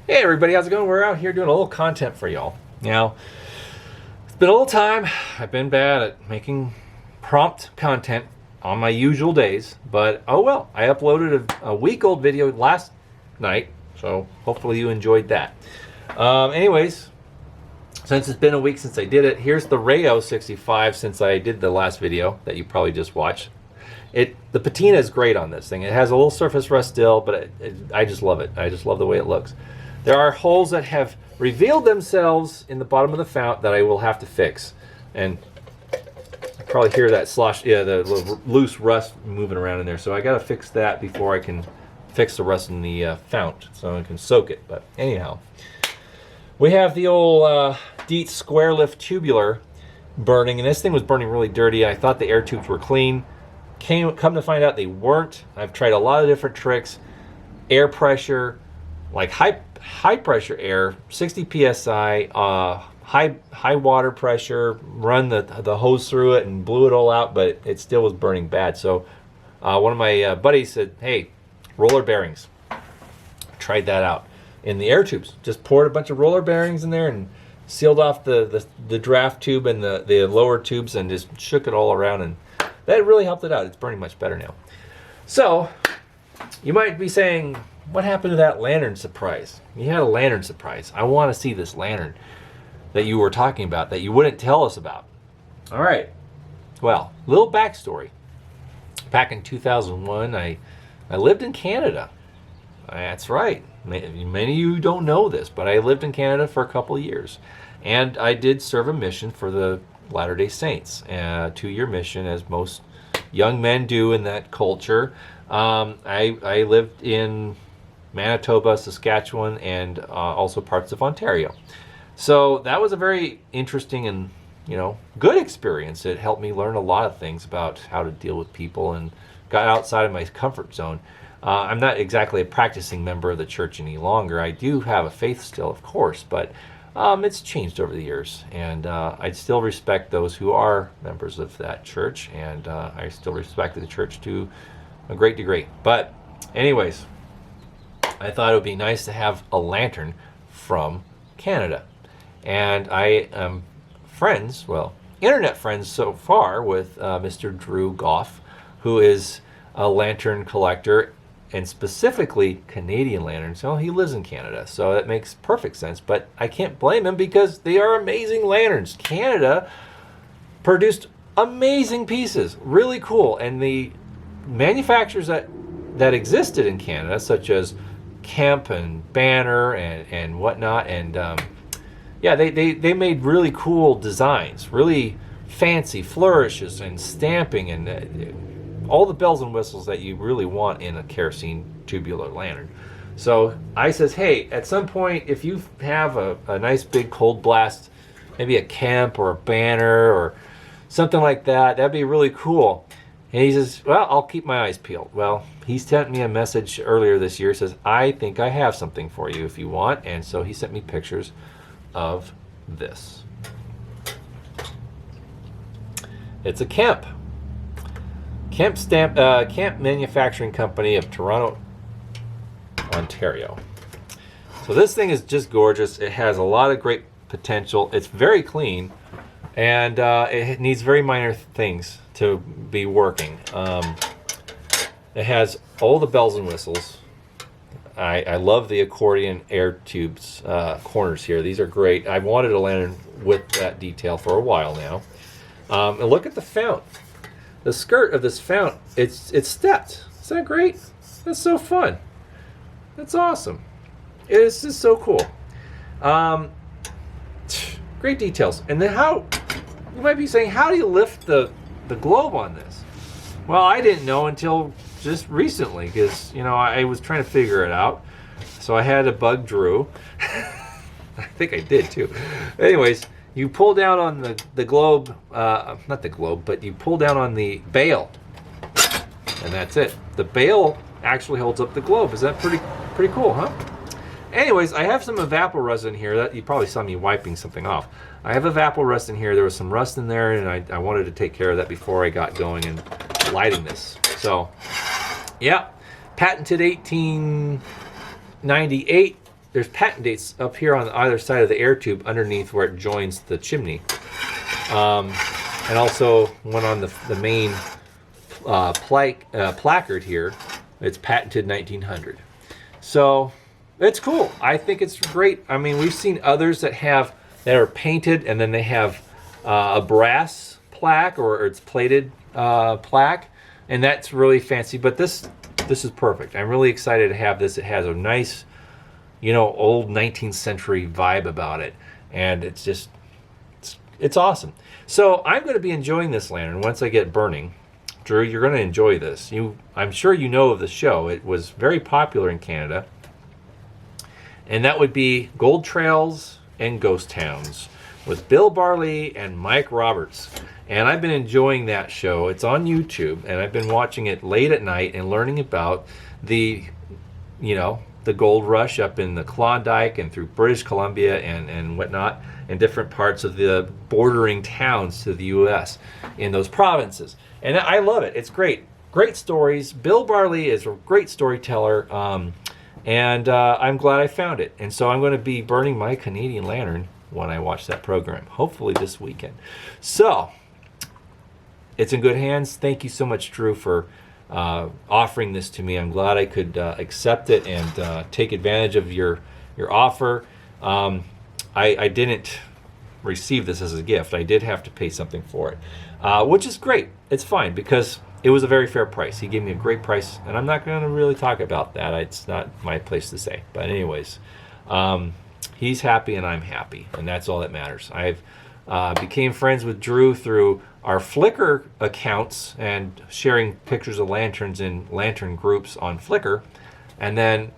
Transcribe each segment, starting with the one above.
Hey everybody, how's it going? We're out here doing a little content for y'all. Now, it's been a little time. I've been bad at making prompt content on my usual days, but oh well. I uploaded a week-old video last night, so hopefully you enjoyed that. Anyways, since it's been a week since I did it, here's the Rayo 65 since I did the last video that you probably just watched. The patina is great on this thing. It has a little surface rust still, but I just love it. I just love the way it looks. There are holes that have revealed themselves in the bottom of the fount that I will have to fix. And you probably hear that slosh, yeah, the little loose rust moving around in there. So I got to fix that before I can fix the rust in the fount so I can soak it. But anyhow, we have the old Dietz square lift tubular burning. And this thing was burning really dirty. I thought the air tubes were clean. Come to find out they weren't. I've tried a lot of different tricks. Air pressure, like high pressure air, 60 psi, high water pressure, run the hose through it and blew it all out, but it still was burning bad. So one of my buddies said, hey, roller bearings. Tried that out in the air tubes. Just poured a bunch of roller bearings in there and sealed off the draft tube and the lower tubes and just shook it all around, and that really helped it out. It's burning much better now. So you might be saying, what happened to that lantern surprise? You had a lantern surprise. I want to see this lantern that you were talking about that you wouldn't tell us about. All right. Well, little backstory. Back in 2001, I lived in Canada. That's right. Many of you don't know this, but I lived in Canada for a couple of years. And I did serve a mission for the Latter-day Saints. A 2-year mission, as most young men do in that culture. I lived in Manitoba, Saskatchewan, and also parts of Ontario. So that was a very interesting and good experience. It helped me learn a lot of things about how to deal with people and got outside of my comfort zone. I'm not exactly a practicing member of the church any longer. I do have a faith still, of course, but it's changed over the years, and I still respect those who are members of that church, and I still respect the church to a great degree. But anyways, I thought it would be nice to have a lantern from Canada. And I am friends, well, internet friends so far with Mr. Drew Goff, who is a lantern collector, and specifically Canadian lanterns. Well, he lives in Canada, so that makes perfect sense. But I can't blame him because they are amazing lanterns. Canada produced amazing pieces, really cool. And the manufacturers that existed in Canada, such as Kemp and Banner and whatnot, and yeah, they made really cool designs, really fancy flourishes and stamping and all the bells and whistles that you really want in a kerosene tubular lantern. So I says, hey, at some point, if you have a nice big cold blast, maybe a Kemp or a Banner or something like that, that'd be really cool. And he says, well, I'll keep my eyes peeled. Well, he sent me a message earlier this year. Says, I think I have something for you if you want. And so he sent me pictures of this. It's a Kemp. Kemp Manufacturing Company of Toronto, Ontario. So this thing is just gorgeous. It has a lot of great potential. It's very clean. And it needs very minor things to be working. It has all the bells and whistles. I love the accordion air tubes corners here. These are great. I've wanted a lantern with that detail for a while now. And look at the fount. The skirt of this fount, it's stepped. Is that great? That's so fun. That's awesome. It's just so cool. Great details. And then you might be saying, how do you lift the globe on this? Well, I didn't know until just recently because, I was trying to figure it out. So I had to bug Drew. I think I did too. Anyways, you pull down on the globe, not the globe, but you pull down on the bail. And that's it. The bail actually holds up the globe. Is that pretty cool, huh? Anyways, I have some evaporust in here that you probably saw me wiping something off. I have evaporust in here. There was some rust in there, and I wanted to take care of that before I got going and lighting this. So, yeah, patented 1898. there's patent dates up here on either side of the air tube underneath where it joins the chimney. And also one on the main placard here. It's patented 1900. So it's cool. I think it's great. I mean, we've seen others that are painted and then they have a brass plaque or it's plated plaque, and that's really fancy. But this is perfect. I'm really excited to have this. It has a nice, old 19th century vibe about it, and it's awesome. So I'm going to be enjoying this lantern once I get burning. Drew, you're going to enjoy this. I'm sure you know of the show. It was very popular in Canada. And that would be Gold Trails and Ghost Towns with Bill Barley and Mike Roberts. And I've been enjoying that show. It's on YouTube, and I've been watching it late at night and learning about the gold rush up in the Klondike and through British Columbia and whatnot, in different parts of the bordering towns to the U.S. in those provinces. And I love it. It's great. Great stories. Bill Barley is a great storyteller, and I'm glad I found it. And so I'm going to be burning my Canadian lantern when I watch that program, hopefully this weekend. So it's in good hands. Thank you so much, Drew, for offering this to me. I'm glad I could accept it and take advantage of your offer. I didn't receive this as a gift. I did have to pay something for it, which is great. It's fine because it was a very fair price. He gave me a great price, and I'm not going to really talk about that. It's not my place to say. But anyways, he's happy and I'm happy, and that's all that matters. I've became friends with Drew through our Flickr accounts and sharing pictures of lanterns in lantern groups on Flickr, and then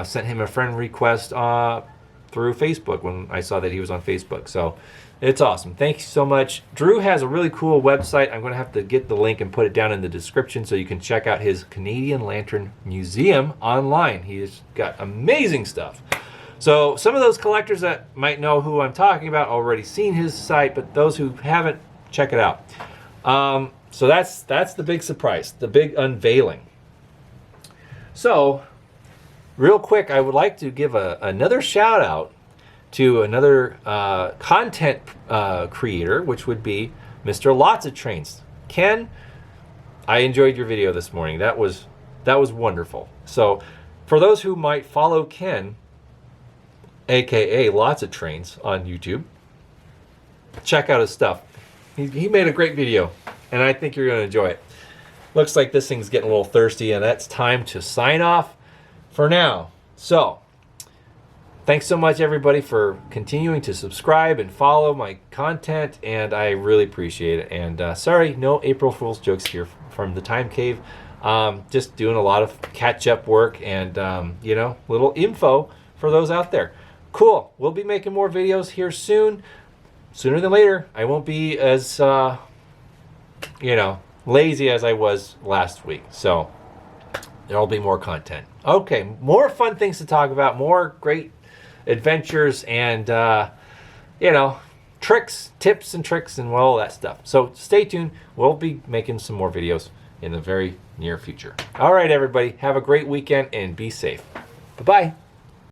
sent him a friend request through Facebook when I saw that he was on Facebook. So it's awesome. Thank you so much. Drew has a really cool website. I'm going to have to get the link and put it down in the description so you can check out his Canadian Lantern Museum online. He's got amazing stuff. So some of those collectors that might know who I'm talking about already seen his site, but those who haven't, check it out. So that's the big surprise, the big unveiling. So real quick, I would like to give another shout out to another content creator, which would be Mr. Lots of Trains. Ken, I enjoyed your video this morning. That was wonderful. So for those who might follow Ken, aka Lots of Trains on YouTube, check out his stuff. He made a great video, and I think you're going to enjoy it. Looks like this thing's getting a little thirsty, and that's time to sign off for now. So thanks so much, everybody, for continuing to subscribe and follow my content, and I really appreciate it. And sorry, no April Fool's jokes here from the Time Cave. Just doing a lot of catch-up work and, little info for those out there. Cool. We'll be making more videos here soon. Sooner than later. I won't be as, lazy as I was last week. So there'll be more content. Okay, more fun things to talk about, more great adventures and, tricks, tips and tricks and all that stuff. So stay tuned. We'll be making some more videos in the very near future. All right, everybody. Have a great weekend and be safe. Bye-bye.